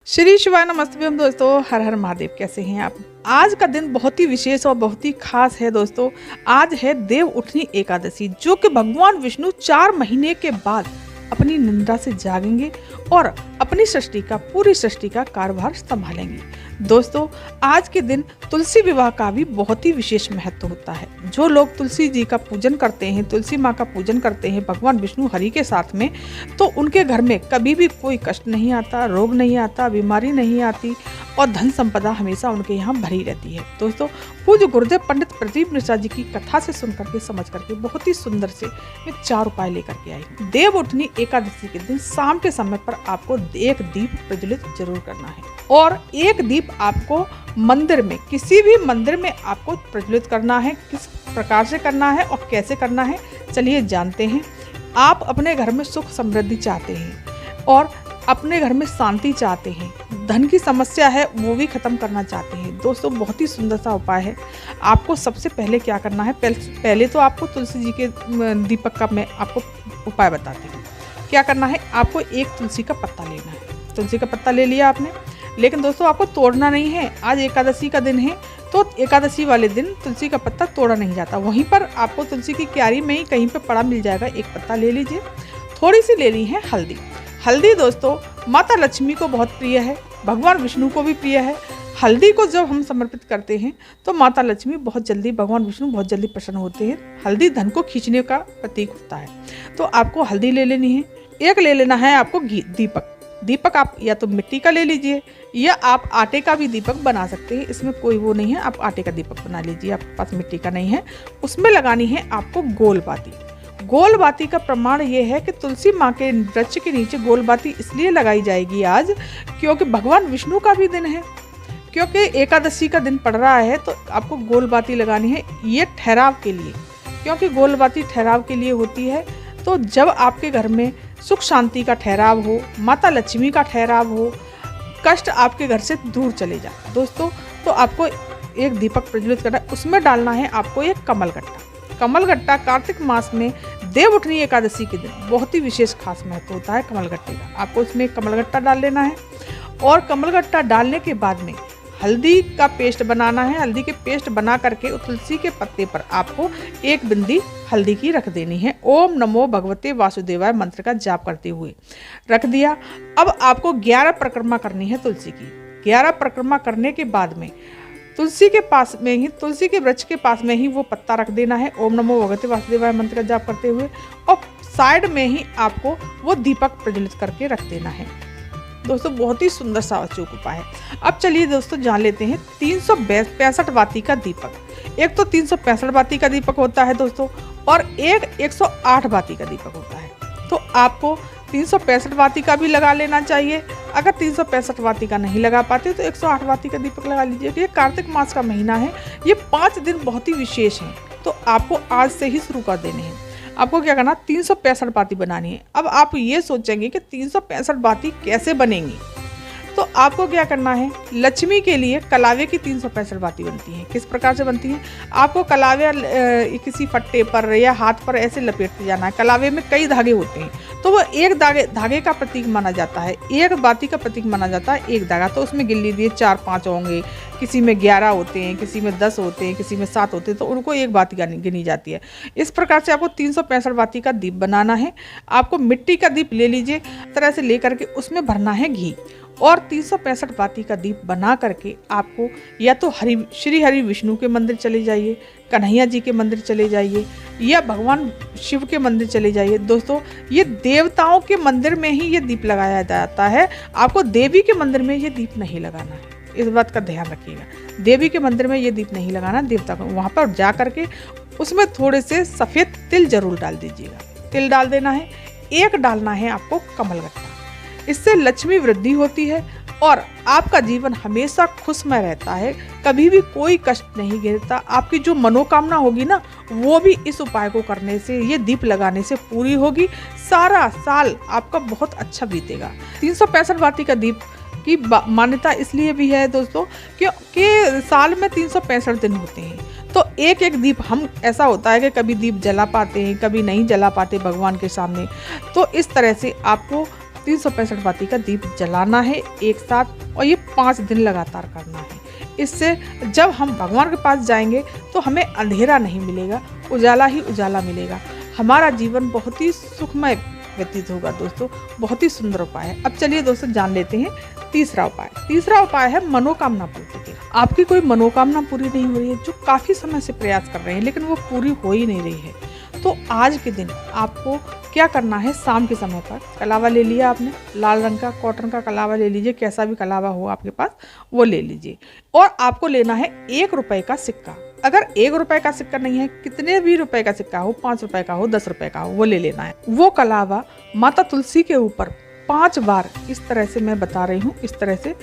श्री शिवाय नमस्ते दोस्तों, हर हर महादेव। कैसे हैं आप? आज का दिन बहुत ही विशेष और बहुत ही खास है दोस्तों। आज है देव उठनी एकादशी, जो कि भगवान विष्णु 4 महीने के बाद अपनी निंद्रा से जागेंगे और अपनी सृष्टि का, पूरी सृष्टि का कार्यभार संभालेंगे। दोस्तों, आज के दिन तुलसी विवाह का भी बहुत ही विशेष महत्व होता है। जो लोग तुलसी जी का पूजन करते हैं, तुलसी माँ का पूजन करते हैं भगवान विष्णु हरि के साथ में, तो उनके घर में कभी भी कोई कष्ट नहीं आता, रोग नहीं आता, बीमारी नहीं आती और धन संपदा हमेशा उनके यहाँ भरी रहती है। दोस्तों, पूज्य गुरुदेव पंडित प्रदीप मिश्रा जी की कथा से सुन करके, समझ करके बहुत ही सुंदर से मैं 4 उपाय लेकर के आई। देव उठनी एकादशी के दिन शाम के समय पर आपको एक दीप प्रज्वलित जरूर करना है और एक दीप आपको मंदिर में, किसी भी मंदिर में आपको प्रज्वलित करना है। किस प्रकार से करना है और कैसे करना है, चलिए जानते हैं। आप अपने घर में सुख समृद्धि चाहते हैं और अपने घर में शांति चाहते हैं, धन की समस्या है वो भी खत्म करना चाहते हैं। दोस्तों, बहुत ही सुंदर सा उपाय है। आपको सबसे पहले क्या करना है, पहले तो आपको तुलसी जी के दीपक का मैं आपको उपाय बताती हूँ। क्या करना है, आपको एक तुलसी का पत्ता लेना है। तुलसी का पत्ता ले लिया आपने, लेकिन दोस्तों आपको तोड़ना नहीं है। आज एकादशी का दिन है, तो एकादशी वाले दिन तुलसी का पत्ता तोड़ा नहीं जाता। वहीं पर आपको तुलसी की क्यारी में ही कहीं पे पड़ा मिल जाएगा, एक पत्ता ले लीजिए। थोड़ी सी लेनी है हल्दी। हल्दी दोस्तों माता लक्ष्मी को बहुत प्रिय है, भगवान विष्णु को भी प्रिय है। हल्दी को जब हम समर्पित करते हैं तो माता लक्ष्मी बहुत जल्दी, भगवान विष्णु बहुत जल्दी प्रसन्न होते हैं। हल्दी धन को खींचने का प्रतीक होता है। तो आपको हल्दी ले लेनी है। एक ले लेना है आपको दीपक। दीपक आप या तो मिट्टी का ले लीजिए या आप आटे का भी दीपक बना सकते हैं, इसमें कोई वो नहीं है। आप आटे का दीपक बना लीजिए, आपके पास मिट्टी का नहीं है। उसमें लगानी है आपको गोल बाती। गोल बाती का प्रमाण ये है कि तुलसी माँ के वृक्ष के नीचे गोल बाती इसलिए लगाई जाएगी आज, क्योंकि भगवान विष्णु का भी दिन है, क्योंकि एकादशी का दिन पड़ रहा है, तो आपको गोल बाती लगानी है। ये ठहराव के लिए, क्योंकि गोल बाती ठहराव के लिए होती है। तो जब आपके घर में सुख शांति का ठहराव हो, माता लक्ष्मी का ठहराव हो, कष्ट आपके घर से दूर चले जाए दोस्तों, तो आपको एक दीपक प्रज्वलित करना है। उसमें डालना है आपको एक कमलगट्टा। कमलगट्टा कार्तिक मास में देव उठनी एकादशी के दिन बहुत ही विशेष खास महत्व होता है कमलगट्टे का। आपको उसमें कमलगट्टा डाल लेना है और कमलगट्टा डालने के बाद में हल्दी का पेस्ट बनाना है। हल्दी के पेस्ट बना करके तुलसी के पत्ते पर आपको एक बिंदी हल्दी की रख देनी है। ओम नमो भगवते वासुदेवाय मंत्र का जाप करते हुए रख दिया। अब आपको 11 परिक्रमा करनी है तुलसी की। 11 परिक्रमा करने के बाद में तुलसी के पास में ही, तुलसी के वृक्ष के पास में ही वो पत्ता रख देना है। ओम नमो भगवते वासुदेवाय मंत्र का जाप करते हुए, और साइड में ही आपको वो दीपक प्रज्वलित करके रख देना है। दोस्तों, बहुत ही सुंदर सा अचूक उपाय है। अब चलिए दोस्तों जान लेते हैं 365 वाती का दीपक। एक तो 365 वाती का दीपक होता है दोस्तों, और एक 108 वाती का दीपक होता है। तो आपको 365 वाती का भी लगा लेना चाहिए। अगर 365 वाती का नहीं लगा पाते तो 108 वाती का दीपक लगा लीजिए। ये कार्तिक मास का महीना है, ये 5 दिन बहुत ही विशेष हैं, तो आपको आज से ही शुरू कर देने हैं। आपको क्या करना, 365 बाती बनानी है। अब आप ये सोचेंगे कि 365 बाती कैसे बनेंगी, तो आपको क्या करना है, लक्ष्मी के लिए कलावे की 365 बाती बनती हैं। किस प्रकार से बनती हैं, आपको कलावे किसी फट्टे पर या हाथ पर ऐसे लपेटते जाना है। कलावे में कई धागे होते हैं, तो वो एक धागे का प्रतीक माना जाता है, एक बाती का प्रतीक माना जाता है एक धागा। तो उसमें गिन लीजिए 4-5 होंगे, किसी में 11 होते हैं, किसी में 10 होते हैं, किसी में 7 होते हैं, तो उनको एक बाती गिनी जाती है। इस प्रकार से आपको 365 बाती का दीप बनाना है। आपको मिट्टी का दीप ले लीजिए, इस तरह से ले करके उसमें भरना है घी, और 365 बाती का दीप बना करके आपको या तो श्री हरि विष्णु के मंदिर चले जाइए, कन्हैया जी के मंदिर चले जाइए, या भगवान शिव के मंदिर चले जाइए। दोस्तों, ये देवताओं के मंदिर में ही ये दीप लगाया जाता है। आपको देवी के मंदिर में ये दीप नहीं लगाना है, इस बात का ध्यान रखिएगा। देवी के मंदिर में ये दीप नहीं लगाना, देवता को वहाँ पर जा करके उसमें थोड़े से सफ़ेद तिल जरूर डाल दीजिएगा। तिल डाल देना है। एक डालना है आपको कमलगट्टा। इससे लक्ष्मी वृद्धि होती है और आपका जीवन हमेशा खुशमय रहता है, कभी भी कोई कष्ट नहीं गिरता। आपकी जो मनोकामना होगी ना, वो भी इस उपाय को करने से, ये दीप लगाने से पूरी होगी। सारा साल आपका बहुत अच्छा बीतेगा। 365 वाती का दीप की मान्यता इसलिए भी है दोस्तों, क्योंकि साल में 365 दिन होते हैं, तो एक एक दीप हम, ऐसा होता है कि कभी दीप जला पाते हैं, कभी नहीं जला पाते भगवान के सामने। तो इस तरह से आपको 365 बाती का दीप जलाना है एक साथ, और ये 5 दिन लगातार करना है। इससे जब हम भगवान के पास जाएंगे तो हमें अंधेरा नहीं मिलेगा, उजाला ही उजाला मिलेगा। हमारा जीवन बहुत ही सुखमय व्यतीत होगा दोस्तों। बहुत ही सुंदर उपाय है। अब चलिए दोस्तों जान लेते हैं तीसरा उपाय। तीसरा उपाय है मनोकामना पूर्ति के। आपकी कोई मनोकामना पूरी नहीं हो रही है, जो काफी समय से प्रयास कर रहे हैं लेकिन वो पूरी हो ही नहीं रही है, तो आज के दिन आपको क्या करना है, शाम के समय पर कलावा ले लिया आपने, लाल रंग का कॉटन का कलावा ले लीजिए, कैसा भी कलावा हो आपके पास वो ले लीजिए। और आपको लेना है 1 रुपए का सिक्का। अगर 1 रुपए का सिक्का नहीं है, कितने भी रुपए का सिक्का हो, 5 रुपए का हो, 10 रुपए का हो, वो ले लेना है। वो कलावा माता तुलसी के ऊपर 5 बार इस तरह से मैं बता रही हूँ, इस तरह से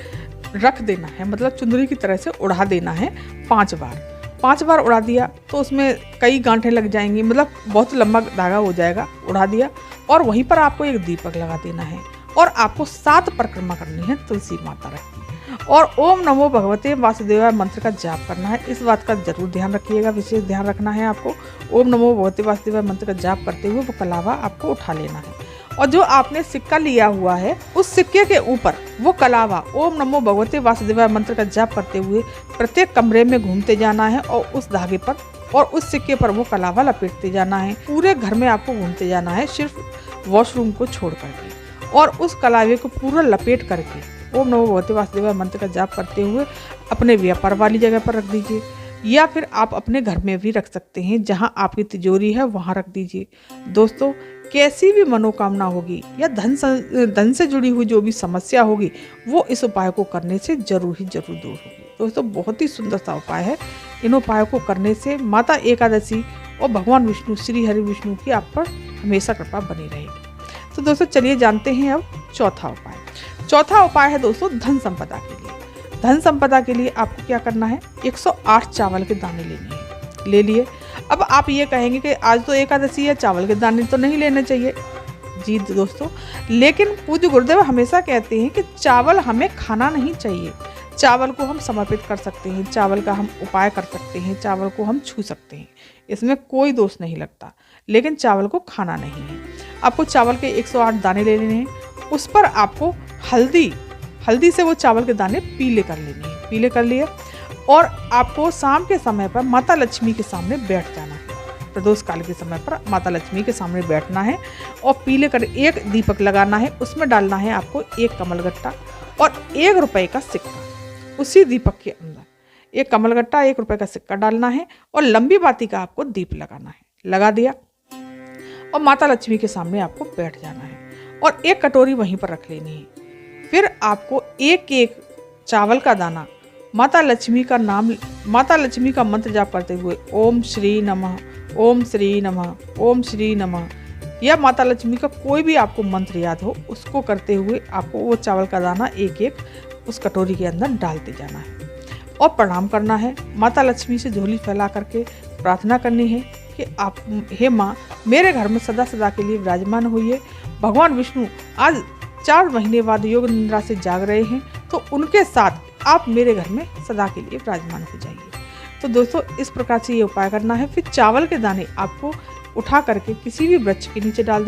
रख देना है, मतलब चुंदरी की तरह से उड़ा देना है 5 बार। 5 बार उड़ा दिया तो उसमें कई गांठें लग जाएंगी, मतलब बहुत लंबा धागा हो जाएगा। उड़ा दिया और वहीं पर आपको एक दीपक लगा देना है और आपको 7 परिक्रमा करनी है तुलसी माता रखी, और ओम नमो भगवते वासुदेवाय मंत्र का जाप करना है। इस बात का जरूर ध्यान रखिएगा, विशेष ध्यान रखना है आपको। ओम नमो भगवते वासुदेवाय मंत्र का जाप करते हुए वो कलावा आपको उठा लेना है, और जो आपने सिक्का लिया हुआ है उस सिक्के के ऊपर वो कलावा ओम नमो भगवते वासुदेवाय मंत्र का जाप करते हुए प्रत्येक कमरे में घूमते जाना है, और उस धागे पर और उस सिक्के पर वो कलावा लपेटते जाना है। पूरे घर में आपको घूमते जाना है, सिर्फ वॉशरूम को छोड़ करके, और उस कलावे को पूरा लपेट करके ओम नमो भगवते वासुदेवाय मंत्र का जाप करते हुए अपने व्यापार वाली जगह पर रख दीजिए, या फिर आप अपने घर में भी रख सकते हैं, जहां आपकी तिजोरी है वहां रख दीजिए। दोस्तों, कैसी भी मनोकामना होगी या धन से जुड़ी हुई जो भी समस्या होगी वो इस उपाय को करने से जरूर ही जरूर दूर होगी। दोस्तों, बहुत ही सुंदर सा उपाय है। इन उपायों को करने से माता एकादशी और भगवान विष्णु श्री हरि विष्णु की आप पर हमेशा कृपा बनी रहेगी। तो दोस्तों चलिए जानते हैं अब चौथा उपाय। चौथा उपाय है दोस्तों धन संपदा के लिए। धन संपदा के लिए आपको क्या करना है, 108 चावल के दाने लेने हैं। ले लिए। अब आप ये कहेंगे कि आज तो एकादशी है, चावल के दाने तो नहीं लेने चाहिए। जी दोस्तों, लेकिन पूज्य गुरुदेव हमेशा कहते हैं कि चावल हमें खाना नहीं चाहिए। चावल को हम समर्पित कर सकते हैं, चावल का हम उपाय कर सकते हैं, चावल को हम छू सकते हैं, इसमें कोई दोष नहीं लगता, लेकिन चावल को खाना नहीं है। आपको चावल के 108 दाने ले लेने हैं। उस पर आपको हल्दी से वो चावल के दाने पीले कर लेने हैं। पीले कर लिए और आपको शाम के समय पर माता लक्ष्मी के सामने बैठ जाना है। प्रदोष काल के समय पर माता लक्ष्मी के सामने बैठना है और पीले कर एक दीपक लगाना है। उसमें डालना है आपको 1 कमलगट्टा और 1 रुपए का सिक्का। उसी दीपक के अंदर 1 कमलगट्टा 1 रुपए का सिक्का डालना है और लंबी बाती का आपको दीप लगाना है। लगा दिया और माता लक्ष्मी के सामने आपको बैठ जाना है और 1 कटोरी वहीं पर रख लेनी है। फिर आपको एक चावल का दाना माता लक्ष्मी का मंत्र जाप करते हुए ओम श्री नमः, ओम श्री नमः, ओम श्री नमः, या माता लक्ष्मी का कोई भी आपको मंत्र याद हो उसको करते हुए आपको वो चावल का दाना एक उस कटोरी के अंदर डालते जाना है और प्रणाम करना है। माता लक्ष्मी से झोली फैला करके प्रार्थना करनी है कि आप, हे माँ, मेरे घर में सदा सदा के लिए विराजमान होइए। भगवान विष्णु आज 4 महीने बाद योग निद्रा से जाग रहे हैं, तो उनके साथ आप मेरे घर में सदा के लिए विराजमान हो जाइए। तो दोस्तों, इस प्रकार से ये उपाय करना है। फिर चावल के दाने आपको उठा करके किसी भी वृक्ष के नीचे डाल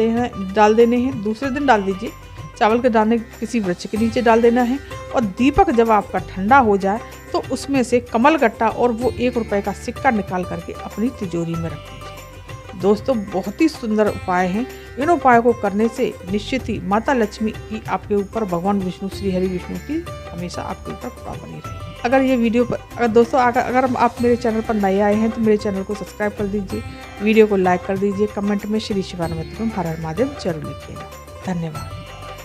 देने हैं। दूसरे दिन डाल दीजिए। चावल के दाने किसी वृक्ष के नीचे डाल देना है और दीपक जब आपका ठंडा हो जाए तो उसमें से कमलगट्टा और वो 1 रुपए का सिक्का निकाल करके अपनी तिजोरी में रख दीजिए। दोस्तों, बहुत ही सुंदर उपाय हैं। इन उपायों को करने से निश्चित ही माता लक्ष्मी की आपके ऊपर, भगवान विष्णु श्री हरि विष्णु की हमेशा आपके ऊपर कृपा बनी रहेगी। अगर ये वीडियो पर अगर आप मेरे चैनल पर नए आए हैं तो मेरे चैनल को सब्सक्राइब कर दीजिए, वीडियो को लाइक कर दीजिए, कमेंट में श्री शिवानंद हर हर महादेव जरूर लिखिएगा। धन्यवाद।